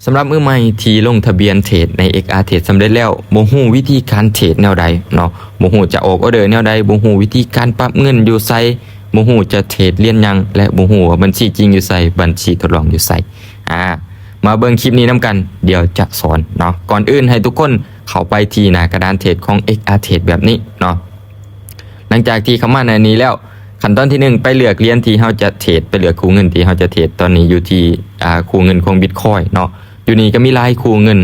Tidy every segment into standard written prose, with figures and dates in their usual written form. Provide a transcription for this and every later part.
สำหรับมือใหม่ที่ลงทะเบียนเทรดใน XR Trade สำเร็จแล้วบ่ฮู้วิธีการเทรดแนวใดเนาะบ่ฮู้จะออกออเดอร์แนวใดบ่ฮู้วิธีการปรับเงินอยู่ไสบ่ฮู้จะเทรดเรียนหยังและบ่ฮู้ว่าบัญชีจริงอยู่ไสบัญชีทดลองอยู่ไสมาเบิ่งคลิปนี้นํกันเดี๋ยวจะสอนเนาะก่อนอื่นให้ทุกคนเข้าไปที่หน้ากระดานเทรดของ XR Trade แบบนี้เนาะหลังจากที่เข้ามาในนี้แล้วขั้นตอนที่1ไปเลือกเหรียญที่เฮาจะเทรดไปเลือกคู่เงินที่เฮาจะเทรดตอนนี้อยู่ที่คู่เงินของ Bitcoin เนาะอยู่นี่ก็มีหลายคู่เงิน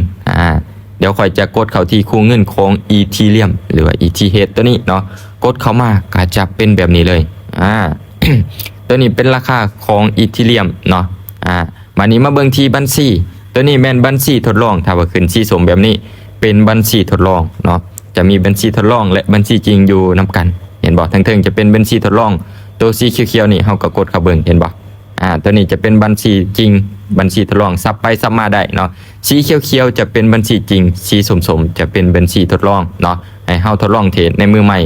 เดี๋ยวค่อยจะกดเข้าที่คู่เงินของ Ethereum หรือว่า ETH ตัวนี้เนาะกดเข้ามาก็จะเป็นแบบนี้เลยตัวนี้เป็นราคาของ Ethereum เนาะมานี้มาเบิ่งที่บัญชีตัวนี้แม่นบัญชีทดลองถ้าว่าขึ้นสีส้มแบบนี้เป็นบัญชีทดลองเนาะจะมีบัญชีทดลองและบัญชีจริงอยู่นำกันเห็นบ่ทั้งเทิงจะเป็นบัญชีทดลองตัวสีเขียวๆนี่เฮาก็กดเข้าเบิ่งเห็นบ่ตัวนี้จะเป็นบัญชีจริงบัญชีทดลองซับไปซับมาได้เนาะสีเขียวๆจะเป็นบัญชีจริงสีส้มๆจะเป็นบัญชีทดลองเนาะให้เฮาทดลองเทรดในมือใหม่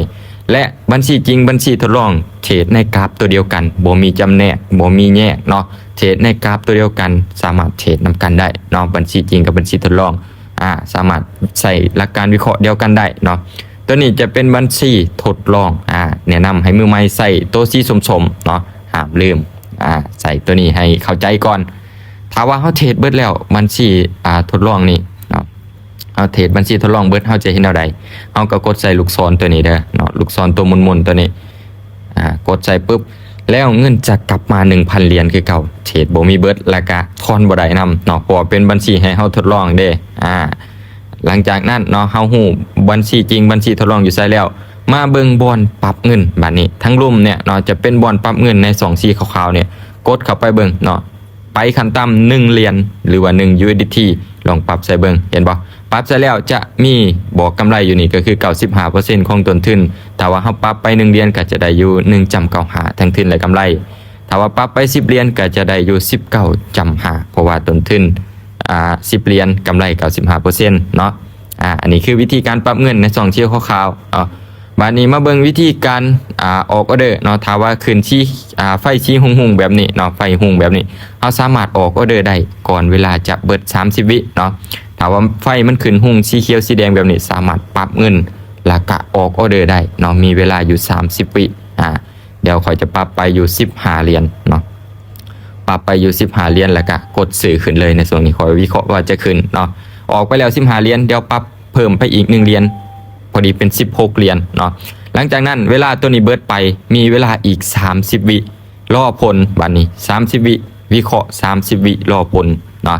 และบัญชีจริงบัญชีทดลองเทรดในกราฟตัวเดียวกันบ่มีจำแนกบ่มีแยกเนาะเทรดในกราฟตัวเดียวกันสามารถเทรดนำกันได้เนาะบัญชีจริงกับบัญชีทดลองสามารถใส่หลักการวิเคราะห์เดียวกันได้เนาะตัวนี้จะเป็นบัญชีทดลองแนะนำให้มือใหม่ใส่ตัวสีส้มๆเนาะห้ามลืมใส่ตัวนี้ให้เข้าใจก่อนถ้าว่าเฮาเทรดเบิดแล้วบัญชีทดลองนี่เนาะเฮาเทรดบัญชีทดลองเบิดเฮาจะเห็นแนวใดเฮาก็กดใส่ลูกศรตัวนี้เด้อเนาะลูกศรตัวมุนๆตัวนี้กดใส่ปุ๊บแล้วเงินจะกลับมา 1,000 เหรียญคือเก่าเทรดบ่มีเบิดแล้วก็ทอนบ่ได้นำเนาะเพราะเป็นบัญชีให้เฮาทดลองเด้หลังจากนั้นเนาะเฮาฮู้บัญชีจริงบัญชีทดลองอยู่ไสแล้วมาเบิ่งบอนปรับเงินบัดนี้ทั้งรุ่มเนี่ยเนาะจะเป็นบอนปรับเงินใน2สีขาวๆเนี่ยกดเข้าไปเบิ่งเนาะไปขั้นต่ำ1เหรียญหรือว่า1 USDT ลองปรับใส่เบิ่งเห็นบ่ปรับใส่แล้วจะมีบอกกำไรอยู่นี่ก็คือ 95% ของต้นทุนถ้าว่าเฮาปรับไป1เหรียญก็จะได้อยู่ 1.95 ทั้งทุนและกำไรถ้าว่าปรับไป10เหรียญก็จะได้อยู่ 19.5 เพราะว่าต้นทุน10เหรียญกำไร 95% เนาะอันนี้คือวิธีการปรับเงินใน2เที่ยวคร่าวๆบัดนี้มาเบิ่งวิธีการออกออเดอร์เนาะถ้าว่าขึ้นที่ไฟชี้หุ่งๆแบบนี้เนาะไฟหุ่งแบบนี้เฮาสามารถออกออเดอร์ได้ก่อนเวลาจะเบิด30วิเนาะถ้าว่าไฟมันขึ้นหุ่งสีเขียวสีแดงแบบนี้สามารถปรับเงินแล้วก็ออกออเดอร์ได้เนาะมีเวลาอยู่30วิเดี๋ยวค่อยจะปรับไปอยู่15เหรียญเนาะปรับไปอยู่15เหรียญแล้วก็กดซื้อขึ้นเลยในส่วนนี้ขอวิเคราะห์ว่าจะขึ้นเนาะออกไปแล้ว15เหรียญเดี๋ยวปรับเพิ่มไปอีก1เหรียญพอดีเป็น16เหรียญเนาะหลังจากนั้นเวลาตัวนี้เบิดไปมีเวลาอีก30วิรอผลบัดนี้30วิวิเคราะห์30วิรอผลเนาะ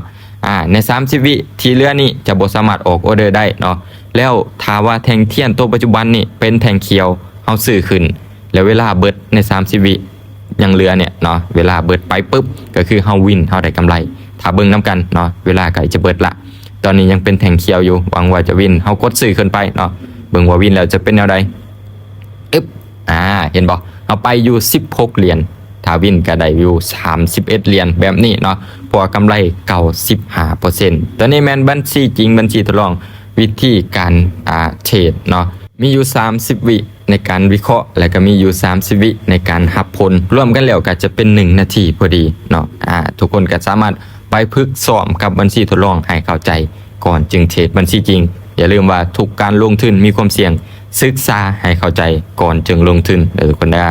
ใน30วิที่เหลือนี่จะบ่สามารถออกออเดอร์ได้เนาะแล้วถ้าว่าแท่งเทียนตัวปัจจุบันนี่เป็นแท่งเขียวเฮาซื้อขึ้นแล้วเวลาเบิดใน30วิยังเหลือเนี่ยเนาะเวลาเบิดไปปุ๊บก็คือเฮาวินเฮาได้กำไรถ้าเบิ่งนํกันเนาะเวลาใกล้จะเบิดละตอนนี้ยังเป็นแท่งเขียวอยู่หวังว่าจะวินเฮากดซื้อขึ้นไปเนาะเบิ่งว่าวินแล้วจะเป็นแนวใดเห็นบ่เอาไปอยู่16เหรียญถ้าวินก็ได้อยู่31เหรียญแบบนี้เนาะพอกำไร95%ตอนนี้แม่นบัญชีจริงบัญชีทดลองวิธีการเทรดเนาะมีอยู่30วิในการวิเคราะห์และก็มีอยู่30วิในการหับผลรวมกันแล้วก็จะเป็น1นาทีพอดีเนาะทุกคนก็สามารถไปฝึกซ้อมกับบัญชีทดลองให้เข้าใจก่อนจึงเทรดบัญชีจริงอย่าลืมว่าทุกการลงทุนมีความเสี่ยงศึกษาให้เข้าใจก่อนจึงลงทุนทุกคนได้